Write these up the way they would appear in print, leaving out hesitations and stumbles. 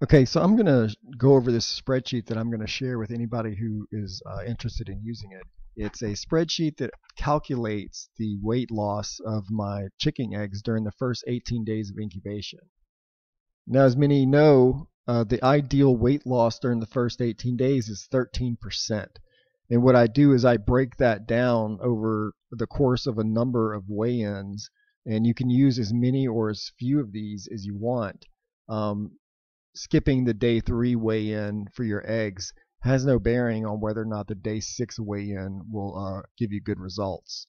Okay, so I'm going to go over this spreadsheet that I'm going to share with anybody who is interested in using it. It's a spreadsheet that calculates the weight loss of my chicken eggs during the first 18 days of incubation. Now, as many know, the ideal weight loss during the first 18 days is 13%. And what I do is I break that down over the course of a number of weigh-ins, and you can use as many or as few of these as you want. Skipping the day 3 weigh-in for your eggs has no bearing on whether or not the day 6 weigh-in will give you good results.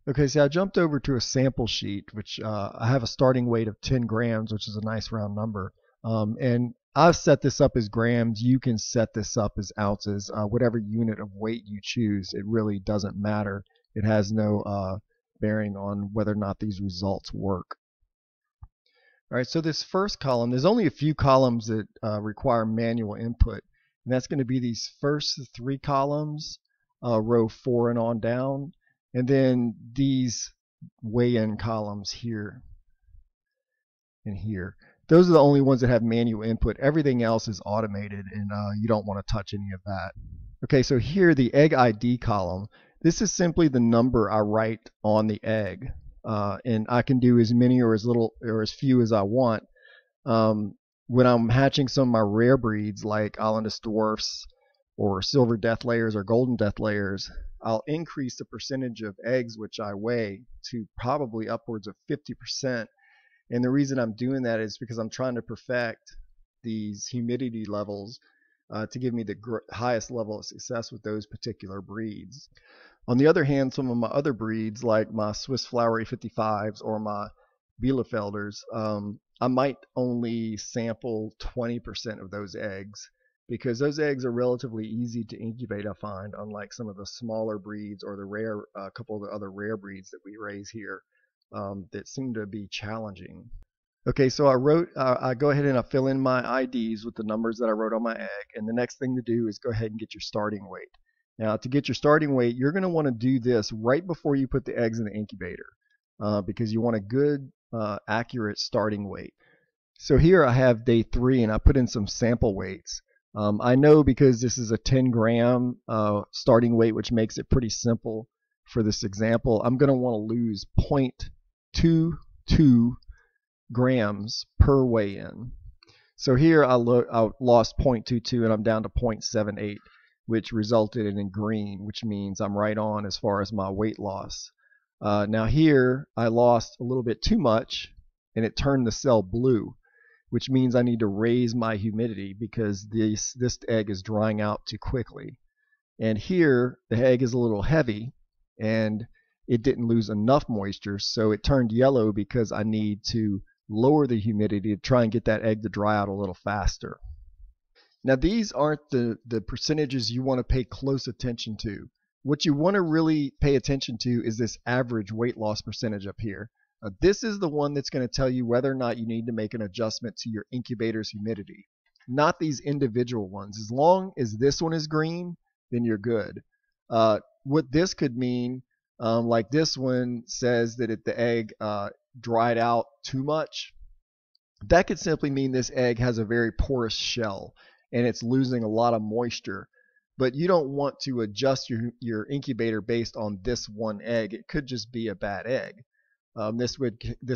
Okay, so I jumped over to a sample sheet, which I have a starting weight of 10 grams, which is a nice round number. And I've set this up as grams. You can set this up as ounces. Whatever unit of weight you choose, it really doesn't matter. It has no bearing on whether or not these results work. All right, so this first column, there's only a few columns that require manual input, and that's going to be these first 3 columns, row 4 and on down, and then these weigh-in columns here and here. Those are the only ones that have manual input. Everything else is automated, and you don't want to touch any of that. Okay, so here, the egg ID column, this is simply the number I write on the egg. And I can do as many or as little or as few as I want. When I'm hatching some of my rare breeds like Islandus dwarfs or silver death layers or golden death layers, I'll increase the percentage of eggs which I weigh to probably upwards of 50%. And the reason I'm doing that is because I'm trying to perfect these humidity levels to give me the highest level of success with those particular breeds. On the other hand, some of my other breeds, like my Swiss Flowery 55s or my Bielefelders, I might only sample 20% of those eggs because those eggs are relatively easy to incubate, I find, unlike some of the smaller breeds or the rare, couple of the other rare breeds that we raise here that seem to be challenging. Okay, so I go ahead and I fill in my IDs with the numbers that I wrote on my egg, and the next thing to do is go ahead and get your starting weight. Now, to get your starting weight, you're going to want to do this right before you put the eggs in the incubator because you want a good, accurate starting weight. So here I have day 3, and I put in some sample weights. I know because this is a 10-gram starting weight, which makes it pretty simple for this example, I'm going to want to lose 0.22 grams per weigh-in. So here I lost 0.22 and I'm down to 0.78, which resulted in green, which means I'm right on as far as my weight loss. Now here I lost a little bit too much and it turned the cell blue, which means I need to raise my humidity because this egg is drying out too quickly. And here the egg is a little heavy and it didn't lose enough moisture, so it turned yellow because I need to lower the humidity to try and get that egg to dry out a little faster. Now these aren't the percentages you want to pay close attention to. What you want to really pay attention to is this average weight loss percentage up here. This is the one that's going to tell you whether or not you need to make an adjustment to your incubator's humidity, not these individual ones. As long as this one is green, then you're good. What this could mean, like this one says that if the egg dried out too much, that could simply mean this egg has a very porous shell and it's losing a lot of moisture. But you don't want to adjust your incubator based on this one egg. It could just be a bad egg. This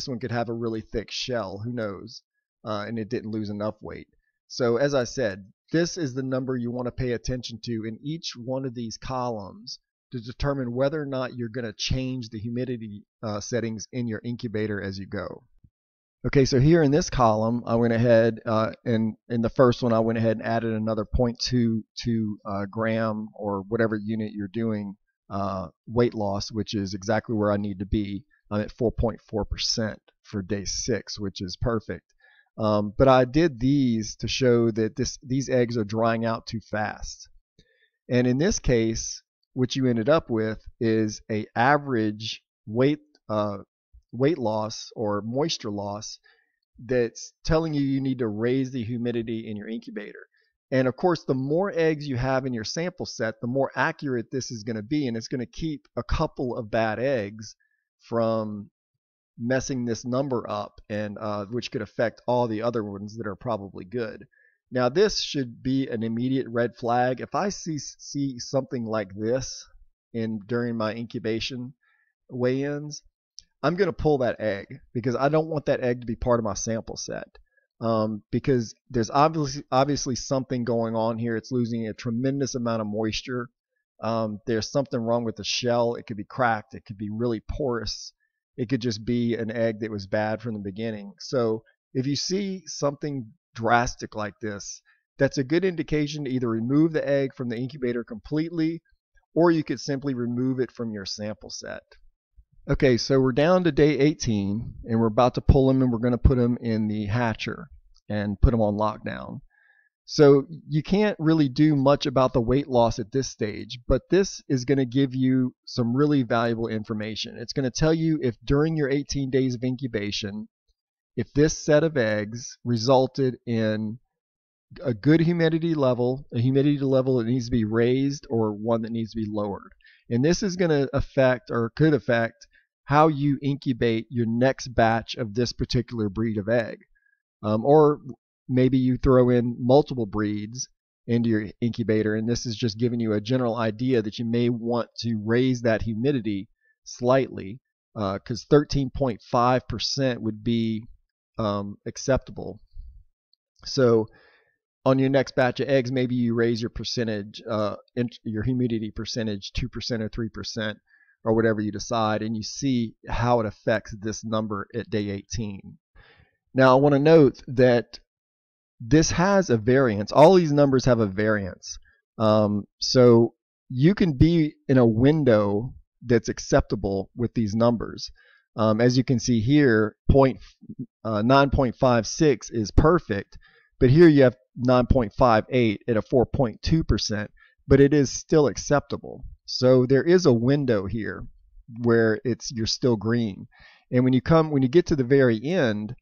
one could have a really thick shell, who knows, and it didn't lose enough weight. So as I said, this is the number you want to pay attention to in each one of these columns to determine whether or not you're going to change the humidity settings in your incubator as you go. Okay, so here in this column, I went ahead and in the first one, I went ahead and added another 0.22 gram or whatever unit you're doing weight loss, which is exactly where I need to be. I'm at 4.4% for day 6, which is perfect. But I did these to show that these eggs are drying out too fast. And in this case, what you ended up with is a average weight loss or moisture loss that's telling you need to raise the humidity in your incubator. And of course, the more eggs you have in your sample set, the more accurate this is going to be, and it's going to keep a couple of bad eggs from messing this number up, and which could affect all the other ones that are probably good. Now this should be an immediate red flag. If I see something like this during my incubation weigh-ins, I'm going to pull that egg because I don't want that egg to be part of my sample set. Because there's obviously something going on here. It's losing a tremendous amount of moisture. There's something wrong with the shell. It could be cracked. It could be really porous. It could just be an egg that was bad from the beginning. So if you see something drastic like this, that's a good indication to either remove the egg from the incubator completely, or you could simply remove it from your sample set. Okay, so we're down to day 18, and we're about to pull them, and we're going to put them in the hatcher and put them on lockdown. So you can't really do much about the weight loss at this stage, but this is going to give you some really valuable information. It's going to tell you if during your 18 days of incubation, if this set of eggs resulted in a good humidity level, a humidity level that needs to be raised, or one that needs to be lowered. And this is going to affect, or could affect, how you incubate your next batch of this particular breed of egg. Or maybe you throw in multiple breeds into your incubator, and this is just giving you a general idea that you may want to raise that humidity slightly, because 13.5% would be acceptable. So on your next batch of eggs, maybe you raise your percentage, your humidity percentage 2% or 3%, or whatever you decide, and you see how it affects this number at day 18. Now I want to note that this has a variance. All these numbers have a variance. So you can be in a window that's acceptable with these numbers. As you can see here, 9.56 is perfect, but here you have 9.58 at a 4.2%, but it is still acceptable. So there is a window here where you're still green. And when you get to the very end,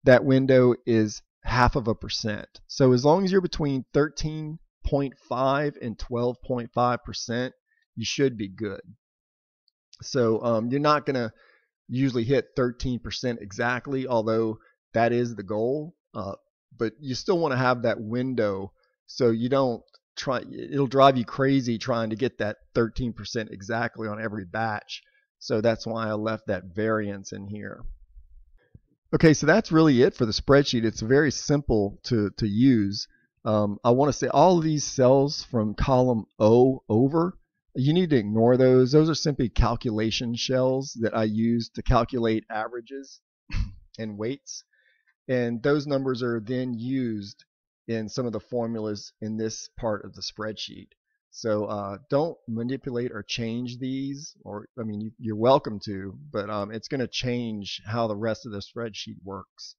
that window is 0.5%. So as long as you're between 13.5 and 12.5%, you should be good. So you're not going to usually hit 13% exactly, although that is the goal. But you still want to have that window so you don't it'll drive you crazy trying to get that 13% exactly on every batch. So that's why I left that variance in here. Okay, so that's really it for the spreadsheet. It's very simple to use. I want to say all of these cells from column O over, you need to ignore those. Those are simply calculation shells that I use to calculate averages and weights. And those numbers are then used in some of the formulas in this part of the spreadsheet. So don't manipulate or change these, or I mean, you're welcome to, but it's going to change how the rest of the spreadsheet works.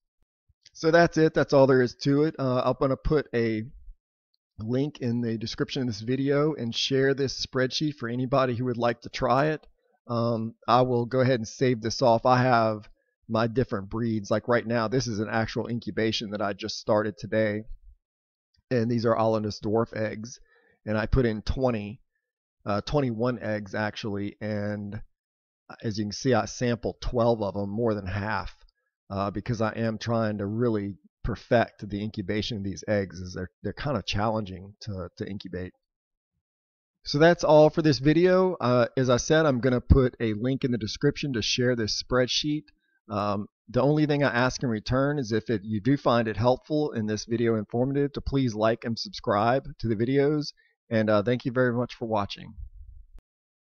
So that's it. That's all there is to it. I'm going to put a link in the description of this video and share this spreadsheet for anybody who would like to try it. I will go ahead and save this off. I have my different breeds. Like right now, this is an actual incubation that I just started today, and these are Hollandaise dwarf eggs, and I put in 21 eggs actually, and as you can see, I sampled 12 of them, more than half, because I am trying to really perfect the incubation of these eggs, as they're kind of challenging to incubate. So that's all for this video. As I said, I'm going to put a link in the description to share this spreadsheet. The only thing I ask in return is if you do find it helpful and this video informative, to please like and subscribe to the videos. And thank you very much for watching.